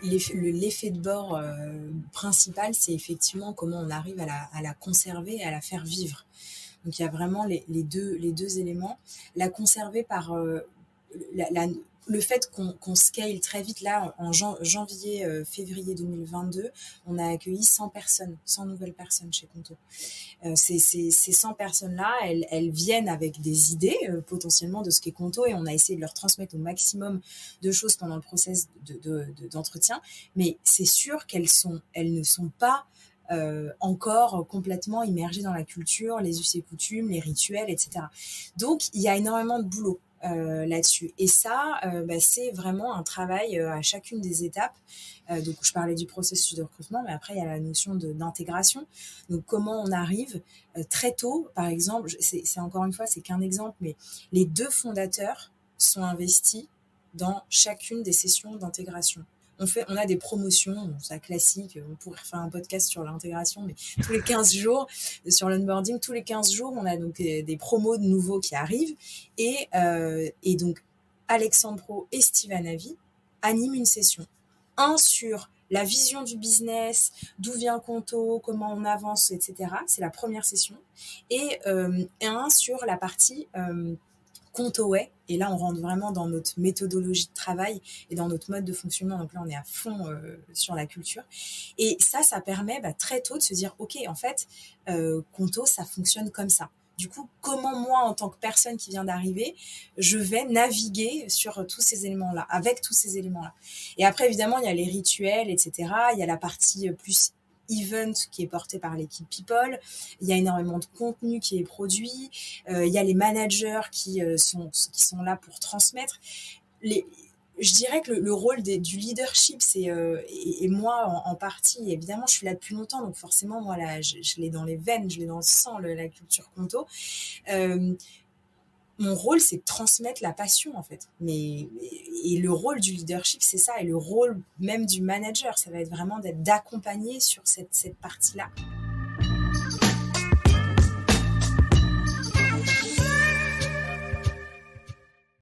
l'effet de bord principal, c'est effectivement comment on arrive à la conserver et à la faire vivre. Donc il y a vraiment les deux éléments. La conserver par le fait qu'on scale très vite. Là, en janvier, février 2022, on a accueilli 100 personnes, 100 nouvelles personnes chez Conto. Ces 100 personnes-là, elles viennent avec des idées potentiellement de ce qu'est Conto, et on a essayé de leur transmettre au maximum de choses pendant le process d'entretien. Mais c'est sûr elles ne sont pas encore complètement immergées dans la culture, les us et coutumes, les rituels, etc. Donc, il y a énormément de boulot là-dessus. Et ça, c'est vraiment un travail à chacune des étapes. Donc, je parlais du processus de recrutement, mais après, il y a la notion d'intégration. Donc, comment on arrive très tôt, par exemple, c'est encore une fois, c'est qu'un exemple, mais les 2 fondateurs sont investis dans chacune des sessions d'intégration. On a des promotions, ça classique, on pourrait faire un podcast sur l'intégration, mais tous les 15 jours, sur l'onboarding, tous les 15 jours, on a donc des promos de nouveaux qui arrivent. Et donc, Alexandre Pro et Steven Avi animent une session. Un sur la vision du business, d'où vient Conto, comment on avance, etc. C'est la première session. Et un sur la partie Conto Way. Et là, on rentre vraiment dans notre méthodologie de travail et dans notre mode de fonctionnement. Donc là, on est à fond sur la culture. Et ça permet très tôt de se dire, OK, en fait, Conto, ça fonctionne comme ça. Du coup, comment moi, en tant que personne qui vient d'arriver, je vais naviguer sur tous ces éléments-là, avec tous ces éléments-là. Et après, évidemment, il y a les rituels, etc. Il y a la partie plus event qui est porté par l'équipe People. Il y a énormément de contenu qui est produit. Il y a les managers qui sont là pour transmettre. Je dirais que le rôle du leadership, et moi en partie, évidemment, je suis là depuis longtemps, donc forcément, moi, là, je l'ai dans les veines, je l'ai dans le sang, la culture Conto. Mon rôle, c'est de transmettre la passion, en fait. Et le rôle du leadership, c'est ça. Et le rôle même du manager, ça va être vraiment d'accompagner sur cette partie-là.